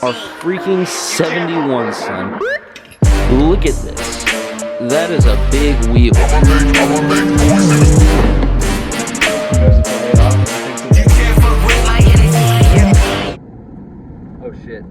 are freaking 71, son. Look at this. That is a big wheel. Oh shit.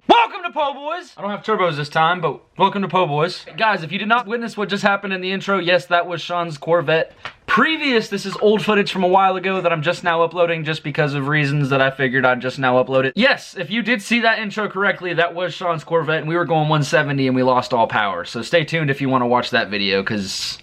Welcome to Po Boys! I don't have turbos this time, but welcome to Po Boys. Guys, if you did not witness what just happened in the intro, yes, that was Sean's Corvette. This is old footage from a while ago that I'm just now uploading just because of reasons that I figured I'd just now upload it. Yes, if you did see that intro correctly, that was Sean's Corvette, and we were going 170 and we lost all power. So stay tuned if you want to watch that video, because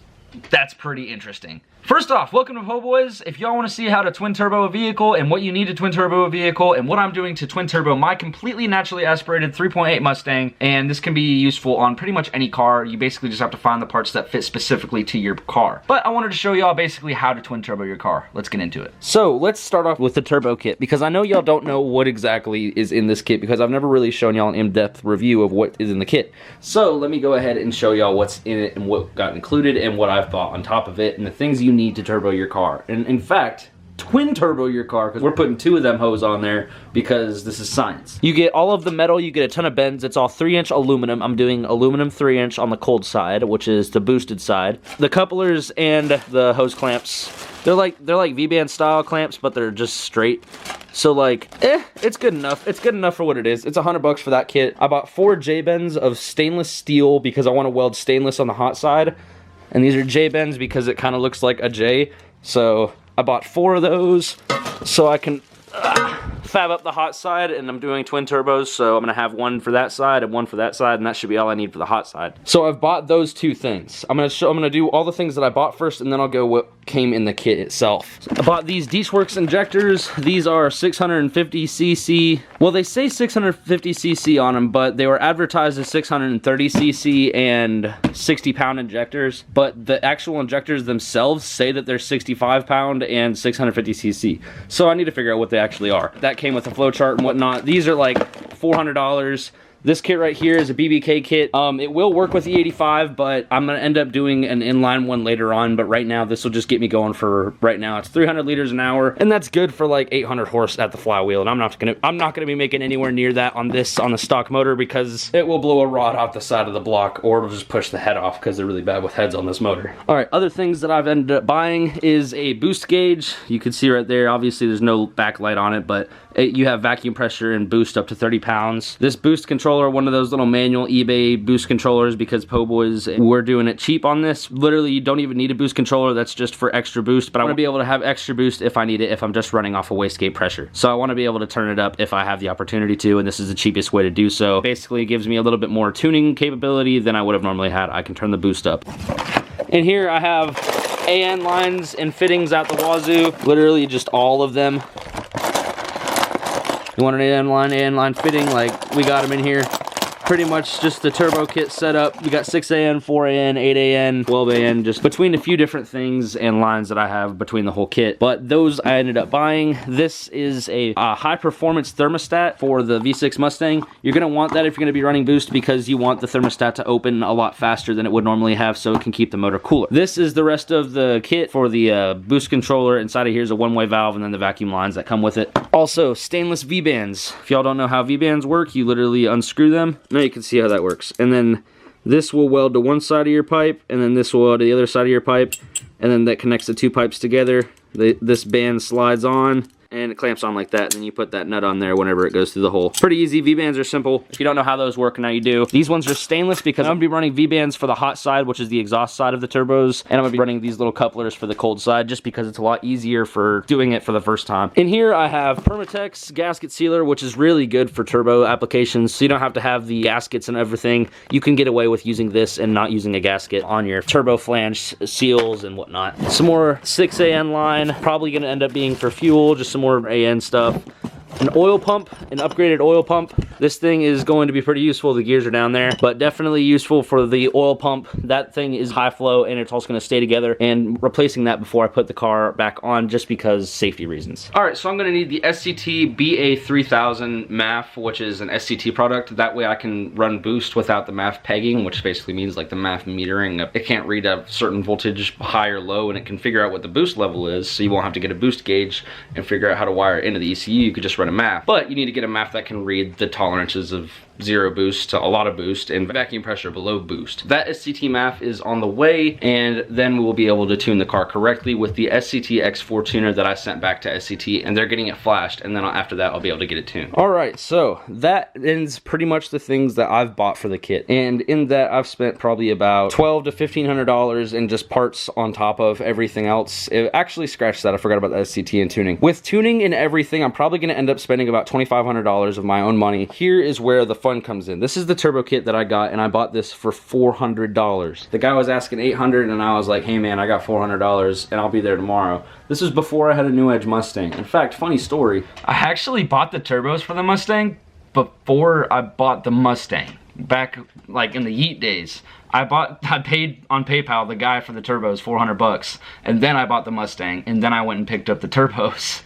that's pretty interesting. First off, welcome to Po Boys. If y'all want to see how to twin turbo a vehicle and what you need to twin turbo a vehicle and what I'm doing to twin turbo my completely naturally aspirated 3.8 Mustang, and this can be useful on pretty much any car, you basically just have to find the parts that fit specifically to your car. But I wanted to show y'all basically how to twin turbo your car. Let's get into it. So let's start off with the turbo kit, because I know y'all don't know what exactly is in this kit because I've never really shown y'all an in-depth review of what is in the kit. So let me go ahead and show y'all what's in it and what got included and what I've bought on top of it and the things you need to turbo your car. And in fact, twin turbo your car, because we're putting 2 of them hose on there because this is science. You get all of the metal, you get a ton of bends. It's all 3-inch aluminum. I'm doing aluminum 3-inch on the cold side, which is the boosted side. The couplers and the hose clamps, they're like V-band style clamps, but they're just straight. So like, it's good enough. It's good enough for what it is. It's $100 for that kit. I bought 4 J-bends of stainless steel because I want to weld stainless on the hot side. And these are J-bends because it kind of looks like a J. So I bought 4 of those so I can fab up the hot side, and I'm doing twin turbos, so I'm gonna have 1 for that side and 1 for that side, and that should be all I need for the hot side. So I've bought those 2 things. I'm gonna do all the things that I bought first, and then I'll go what came in the kit itself. I bought these Deechworks injectors. These are 650cc. Well, they say 650cc on them, but they were advertised as 630cc and 60-pound injectors. But the actual injectors themselves say that they're 65-pound and 650cc. So I need to figure out what they actually are. That came with a flow chart and whatnot. These are like $400. This kit right here is a BBK kit. It will work with the 85, but I'm gonna end up doing an inline one later on. But right now, this will just get me going for right now. It's 300 liters an hour, and that's good for like 800 horse at the flywheel. And I'm not gonna be making anywhere near that on the stock motor because it will blow a rod off the side of the block, or it'll just push the head off because they're really bad with heads on this motor. All right, other things that I've ended up buying is a boost gauge. You can see right there. Obviously, there's no backlight on it, but you have vacuum pressure and boost up to 30 pounds. This boost controller, one of those little manual eBay boost controllers, because Po Boys, we're doing it cheap on this. Literally, you don't even need a boost controller. That's just for extra boost, but I want to be able to have extra boost if I need it, if I'm just running off a wastegate pressure. So I want to be able to turn it up if I have the opportunity to, and this is the cheapest way to do so. Basically, it gives me a little bit more tuning capability than I would have normally had. I can turn the boost up. And here I have AN lines and fittings out the wazoo. Literally just all of them. You want an AN line fitting, like we got them in here. Pretty much just the turbo kit setup. We got 6AN, 4AN, 8AN, 12AN, just between a few different things and lines that I have between the whole kit. But those I ended up buying. This is a high performance thermostat for the V6 Mustang. You're gonna want that if you're gonna be running boost, because you want the thermostat to open a lot faster than it would normally have, so it can keep the motor cooler. This is the rest of the kit for the boost controller. Inside of here is a one-way valve and then the vacuum lines that come with it. Also, stainless V-bands. If y'all don't know how V-bands work, you literally unscrew them. Now you can see how that works. And then this will weld to one side of your pipe, and then this will weld to the other side of your pipe, and then that connects the 2 pipes together. This band slides on, and it clamps on like that, and then you put that nut on there whenever it goes through the hole. Pretty easy. V-bands are simple. If you don't know how those work, now you do. These ones are stainless because I'm gonna be running V-bands for the hot side, which is the exhaust side of the turbos, and I'm gonna be running these little couplers for the cold side, just because it's a lot easier for doing it for the first time. In here I have Permatex gasket sealer, which is really good for turbo applications, so you don't have to have the gaskets and everything. You can get away with using this and not using a gasket on your turbo flange seals and whatnot. Some more 6AN line, probably gonna end up being for fuel, just some more AN stuff. An oil pump, an upgraded oil pump. This thing is going to be pretty useful. The gears are down there, but definitely useful for the oil pump. That thing is high flow and it's also going to stay together, and replacing that before I put the car back on just because safety reasons. All right, so I'm going to need the SCT BA3000 MAF, which is an SCT product. That way I can run boost without the MAF pegging, which basically means like the MAF metering. It can't read a certain voltage high or low, and it can figure out what the boost level is, so you won't have to get a boost gauge and figure out how to wire it into the ECU. You could just run a MAF, but you need to get a MAF that can read the tolerances of 0 boost to a lot of boost and vacuum pressure below boost. That SCT MAF is on the way, and then we will be able to tune the car correctly with the SCT X4 tuner that I sent back to SCT, and they're getting it flashed, and then after that I'll be able to get it tuned. All right, so that ends pretty much the things that I've bought for the kit, and in that I've spent probably about $1,200 to $1,500 in just parts on top of everything else. It actually scratched that, I forgot about the SCT and tuning. With tuning and everything, I'm probably going to end up spending about $2,500 of my own money. Here is where the fun comes in. This is the turbo kit that I got, and I bought this for $400. The guy was asking $800, and I was like, hey man, I got $400 and I'll be there tomorrow. This was before I had a New Edge Mustang. In fact, funny story, I actually bought the turbos for the Mustang before I bought the Mustang. Back like in the Yeet days, I paid on PayPal the guy for the turbos $400, and then I bought the Mustang, and then I went and picked up the turbos.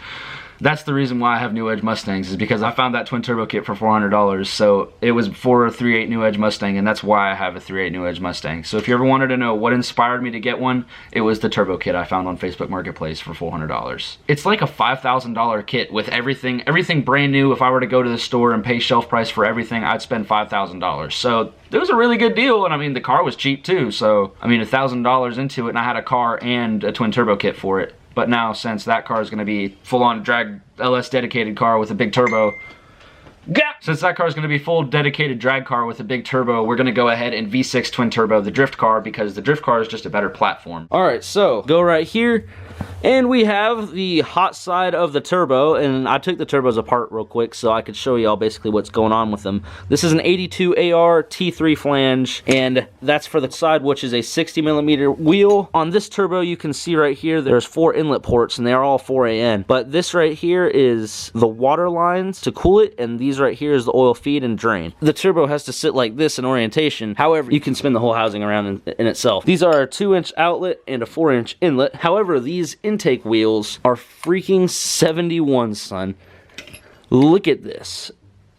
That's the reason why I have New Edge Mustangs, is because I found that twin turbo kit for $400. So it was for a 3.8 New Edge Mustang, and that's why I have a 3.8 New Edge Mustang. So if you ever wanted to know what inspired me to get one, it was the turbo kit I found on Facebook Marketplace for $400. It's like a $5,000 kit with everything brand new. If I were to go to the store and pay shelf price for everything, I'd spend $5,000. So it was a really good deal, and I mean the car was cheap too. So I mean $1,000 into it, and I had a car and a twin turbo kit for it. But now, since that car is going to be full-on drag LS dedicated car with a big turbo, since that car is going to be full dedicated drag car with a big turbo, we're going to go ahead and V6 twin turbo the drift car, because the drift car is just a better platform. All right, so go right here, and we have the hot side of the turbo, and I took the turbos apart real quick so I could show y'all basically what's going on with them. This is an 82 AR T3 flange, and that's for the side, which is a 60mm wheel. On this turbo, you can see right here, there's 4 inlet ports, and they are all 4AN. But this right here is the water lines to cool it, and these right here is the oil feed and drain. The turbo has to sit like this in orientation. However, you can spin the whole housing around in itself. These are a 2-inch outlet and a 4-inch inlet. However, these intake wheels are freaking 71, son. Look at this.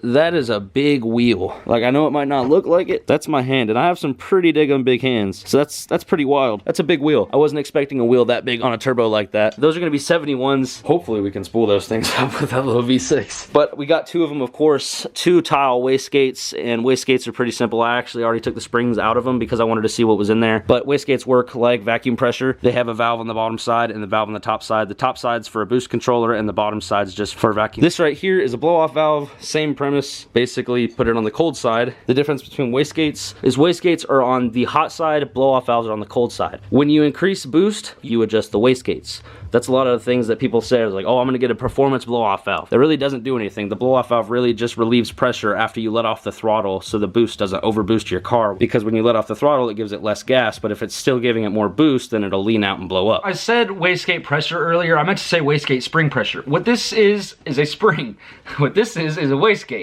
That is a big wheel. Like, I know it might not look like it. That's my hand, and I have some pretty daggum big hands. So that's pretty wild. That's a big wheel. I wasn't expecting a wheel that big on a turbo like that. Those are gonna be 71s. Hopefully we can spool those things up with that little V6. But we got 2 of them, of course. 2 tile wastegates, and wastegates are pretty simple. I actually already took the springs out of them because I wanted to see what was in there. But wastegates work like vacuum pressure. They have a valve on the bottom side and the valve on the top side. The top side's for a boost controller, and the bottom side's just for vacuum. This right here is a blow-off valve. Same premise. Basically put it on the cold side. The difference between wastegates is wastegates are on the hot side, blow-off valves are on the cold side. When you increase boost, you adjust the wastegates. That's a lot of the things that people say, like, oh, I'm gonna get a performance blow-off valve. That really doesn't do anything. The blow-off valve really just relieves pressure after you let off the throttle, so the boost doesn't overboost your car, because when you let off the throttle, it gives it less gas, but if it's still giving it more boost, then it'll lean out and blow up. I said wastegate pressure earlier. I meant to say wastegate spring pressure. What this is a spring. What this is a wastegate.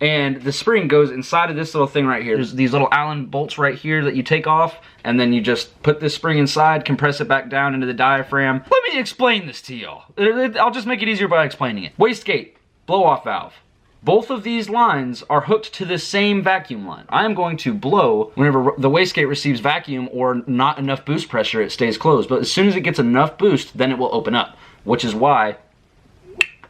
And the spring goes inside of this little thing right here. There's these little Allen bolts right here that you take off, and then you just put this spring inside, compress it back down into the diaphragm. Let me explain this to y'all. I'll just make it easier by explaining it. Wastegate, blow-off valve. Both of these lines are hooked to the same vacuum line. I am going to blow whenever the wastegate receives vacuum or not enough boost pressure, it stays closed. But as soon as it gets enough boost, then it will open up, which is why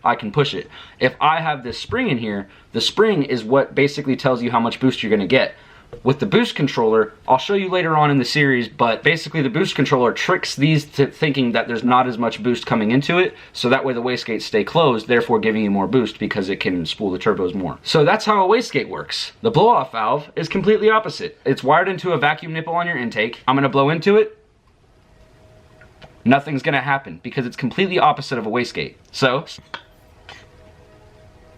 I can push it. If I have this spring in here, the spring is what basically tells you how much boost you're gonna get. With the boost controller, I'll show you later on in the series, but basically the boost controller tricks these to thinking that there's not as much boost coming into it, so that way the wastegates stay closed, therefore giving you more boost because it can spool the turbos more. So that's how a wastegate works. The blow-off valve is completely opposite. It's wired into a vacuum nipple on your intake. I'm gonna blow into it. Nothing's gonna happen because it's completely opposite of a wastegate.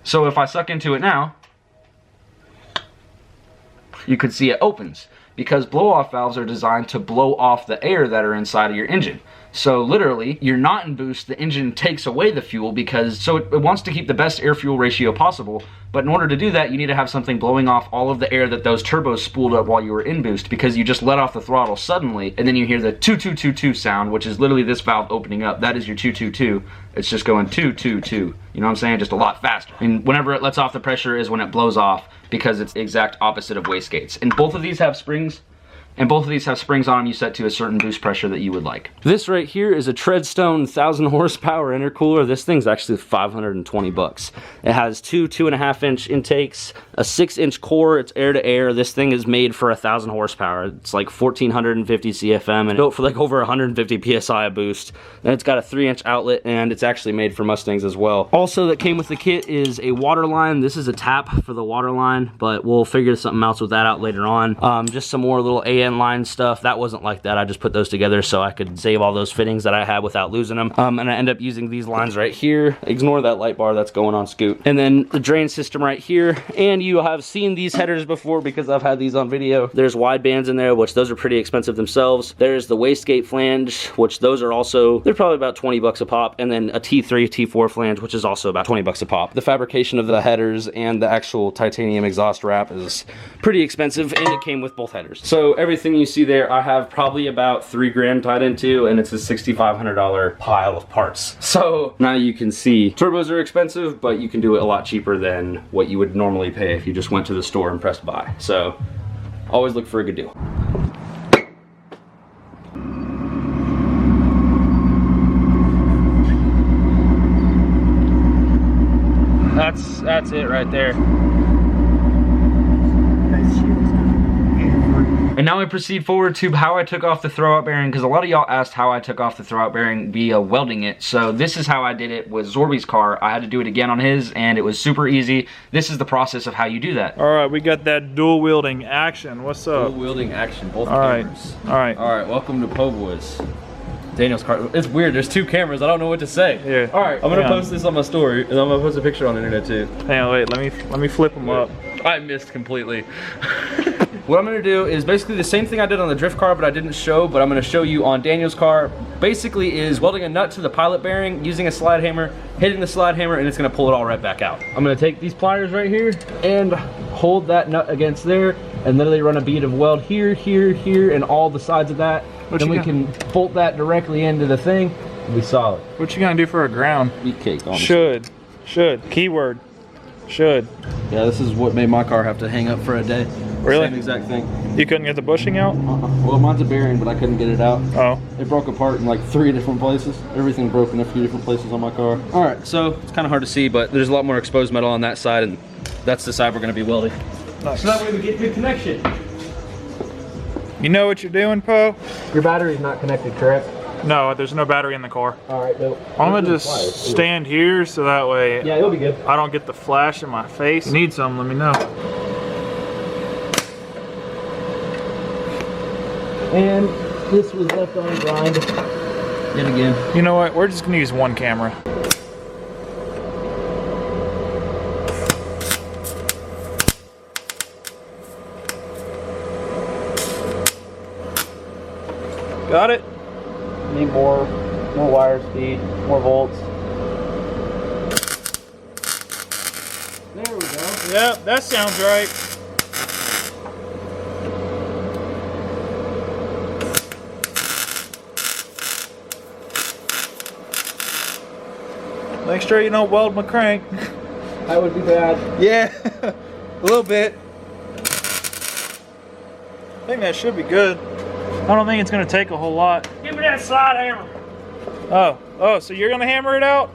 So if I suck into it now, you could see it opens, because blow-off valves are designed to blow off the air that are inside of your engine. So literally, you're not in boost, the engine takes away the fuel because, so it wants to keep the best air-fuel ratio possible, But in order to do that, you need to have something blowing off all of the air that those turbos spooled up while you were in boost, because you just let off the throttle suddenly, and then you hear the 2-2-2-2 sound, which is literally this valve opening up. That is your 2-2-2. It's just going 2-2-2. You know what I'm saying? Just a lot faster. And whenever it lets off the pressure is when it blows off, because it's the exact opposite of wastegates. And both of these have springs. And both of these have springs on them you set to a certain boost pressure that you would like. This right here is a Treadstone 1000 horsepower intercooler. This thing's actually 520 bucks. It has two 2.5 inch intakes, a 6-inch core, it's air to air. This thing is made for 1000 horsepower. It's like 1450 CFM and built for like over 150 PSI of boost. And it's got a 3-inch outlet, and it's actually made for Mustangs as well. Also that came with the kit is a water line. This is a tap for the water line, but we'll figure something else with that out later on. Just some more little AN line stuff. That wasn't like that. I just put those together so I could save all those fittings that I had without losing them. And I end up using these lines right here. Ignore that light bar that's going on Scoot. And then the drain system right here. And you have seen these headers before because I've had these on video. There's wide bands in there, which those are pretty expensive themselves. There's the wastegate flange, which those are also, they're probably about 20 bucks a pop. And then a T3, T4 flange, which is also about 20 bucks a pop. The fabrication of the headers and the actual titanium exhaust wrap is pretty expensive, and it came with both headers. So everything you see there, I have probably about $3 tied into, and it's a $6,500 pile of parts. So now you can see turbos are expensive, but you can do it a lot cheaper than what you would normally pay if you just went to the store and pressed buy. So always look for a good deal. That's it right there. And now we proceed forward to how I took off the throwout bearing, because a lot of y'all asked how I took off the throwout bearing via welding it. So this is how I did it with Zorby's car. I had to do it again on his, and it was super easy. This is the process of how you do that. All right, we got that dual wielding action. What's up? Dual wielding action, both cameras. All right. All right, welcome to Po Boys. Daniel's car. It's weird, there's two cameras. I don't know what to say. Yeah. All right, I'm gonna post this on my story, and I'm gonna post a picture on the internet too. Hang on, wait, let me flip them up. I missed completely. What I'm gonna do is basically the same thing I did on the drift car, but I didn't show, but I'm gonna show you on Daniel's car. Basically is welding a nut to the pilot bearing, using a slide hammer, hitting the slide hammer, and it's gonna pull it all right back out. I'm gonna take these pliers right here and hold that nut against there, and literally run a bead of weld here, here, here, and all the sides of that. Then we can bolt that directly into the thing and be solid. What you gonna do for a ground? Eat cake, honestly. Should. Keyword. Should. Yeah, this is what made my car have to hang up for a day. Really? Same exact thing. You couldn't get the bushing out? Well, mine's a bearing, but I couldn't get it out. Oh. It broke apart in like 3 different places. Everything broke in a few different places on my car. All right, so it's kind of hard to see, but there's a lot more exposed metal on that side, and that's the side we're gonna be welding. Nice. So that way we get good connection. You know what you're doing, Po? Your battery's not connected, correct? No, there's no battery in the car. All right, no. I'm gonna just stand here so that way yeah, it'll be good. I don't get the flash in my face. If you need some, let me know. And this was left on grind yet again. You know what? We're just gonna use one camera. Got it? Need more wire speed, more volts. There we go. Yep, that sounds right. Make sure you don't weld my crank. That would be bad. Yeah, a little bit. I think that should be good. I don't think it's gonna take a whole lot. Give me that slide hammer. Oh, so you're gonna hammer it out?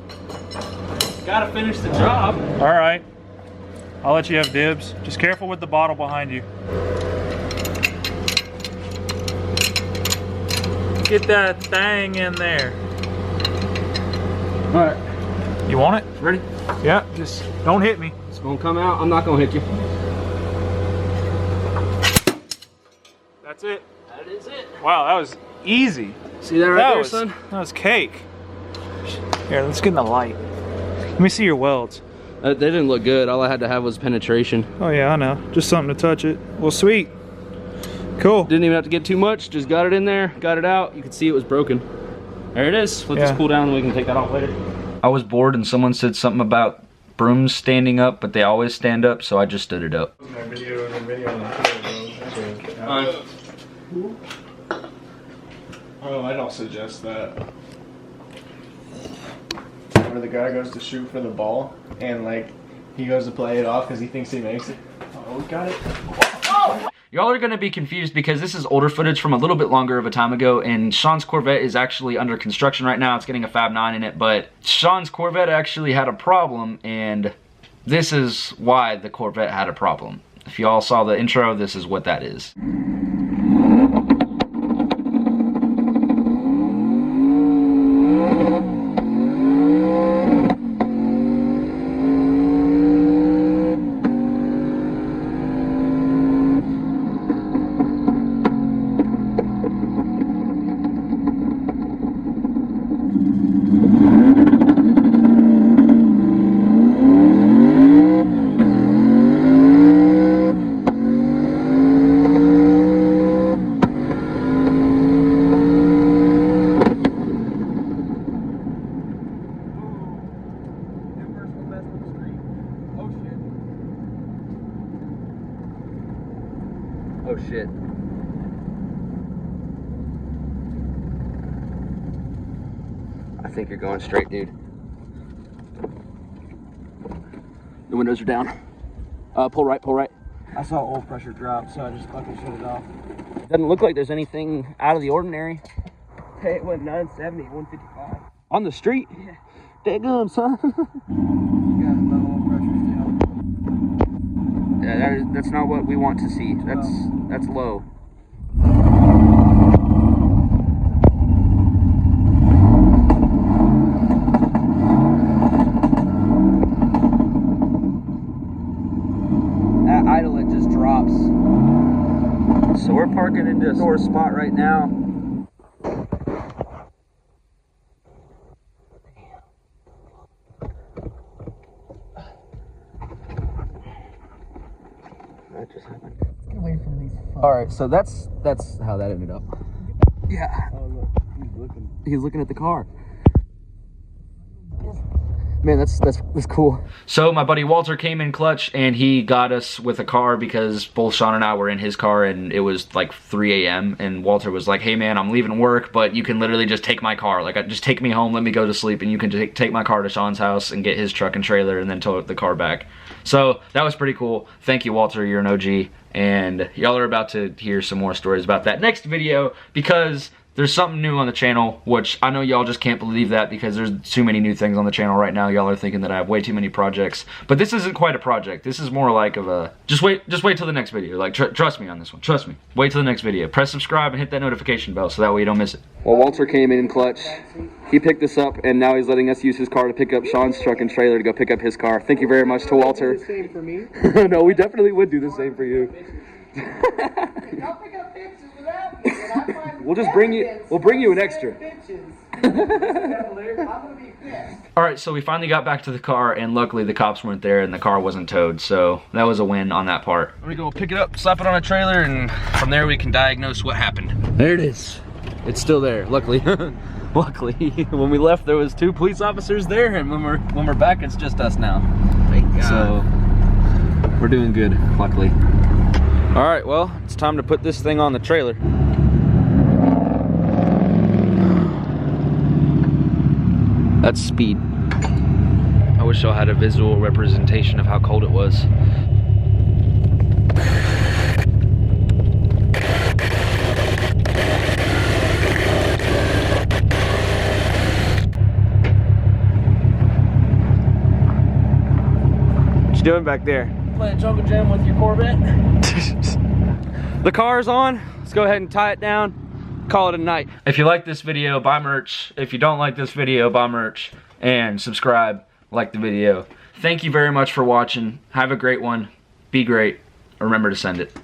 Gotta finish the job. All right, I'll let you have dibs. Just careful with the bottle behind you. Get that thing in there. All right. You want it? Ready? Yeah, just don't hit me. It's gonna come out. I'm not gonna hit you. That's it. That is it. Wow, that was easy. See that right there, son? That was cake. Here, let's get in the light. Let me see your welds. They didn't look good. All I had to have was penetration. Oh yeah, I know. Just something to touch it. Well, sweet. Cool. Didn't even have to get too much. Just got it in there, got it out. You could see it was broken. There it is. Let this cool down and we can take that off later. I was bored and someone said something about brooms standing up, but they always stand up, so I just stood it up. Oh, I don't suggest that. Where the guy goes to shoot for the ball, and like he goes to play it off because he thinks he makes it. Oh, we got it. Oh! Y'all are gonna be confused because this is older footage from a little bit longer of a time ago, and Sean's Corvette is actually under construction right now. It's getting a Fab 9 in it, but Sean's Corvette actually had a problem, and this is why the Corvette had a problem. If y'all saw the intro, this is what that is. Oh shit. I think you're going straight, dude. The windows are down. Pull right, pull right. I saw oil pressure drop, so I just fucking shut it off. Doesn't look like there's anything out of the ordinary. Hey, it went 970, 155. On the street? Yeah. Daggum, son. You got low oil pressure still. Yeah, that's not what we want to see. That's low. At idle, it just drops. So we're parking into a sore spot right now. That just happened. Get away from these. All right, so that's how that ended up. Yeah. Oh look, he's looking. He's looking at the car. Man, that's cool. So my buddy Walter came in clutch, and he got us with a car because both Sean and I were in his car, and it was like 3 a.m. And Walter was like, "Hey man, I'm leaving work, but you can literally just take my car. Like, just take me home, let me go to sleep, and you can take my car to Sean's house and get his truck and trailer, and then tow the car back." So that was pretty cool. Thank you, Walter. You're an OG, and y'all are about to hear some more stories about that next video because there's something new on the channel, which I know y'all just can't believe that because there's too many new things on the channel right now. Y'all are thinking that I have way too many projects, but this isn't quite a project. This is more like of a, just wait till the next video. Like, trust me on this one, trust me. Wait till the next video. Press subscribe and hit that notification bell so that way you don't miss it. Well, Walter came in clutch. He picked this up, and now he's letting us use his car to pick up Sean's truck and trailer to go pick up his car. Thank you very much to Walter. Do the same for me. No, we definitely would do the same for you. Y'all pick up pictures without me, and I find We'll just bring you, we'll bring you an extra. I'm gonna be pissed. Alright, so we finally got back to the car, and luckily the cops weren't there and the car wasn't towed, so that was a win on that part. We're gonna go pick it up, slap it on a trailer, and from there we can diagnose what happened. There it is. It's still there, luckily. Luckily, when we left there was 2 police officers there, and when we're back it's just us now. Thank God. So we're doing good, luckily. Alright, well, it's time to put this thing on the trailer. That's speed. I wish I had a visual representation of how cold it was. What you doing back there? Playing Jungle Jam with your Corvette. The car's on. Let's go ahead and tie it down. Call it a night. If you like this video, buy merch. If you don't like this video, buy merch. And subscribe, like the video. Thank you very much for watching. Have a great one. Be great. Remember to send it.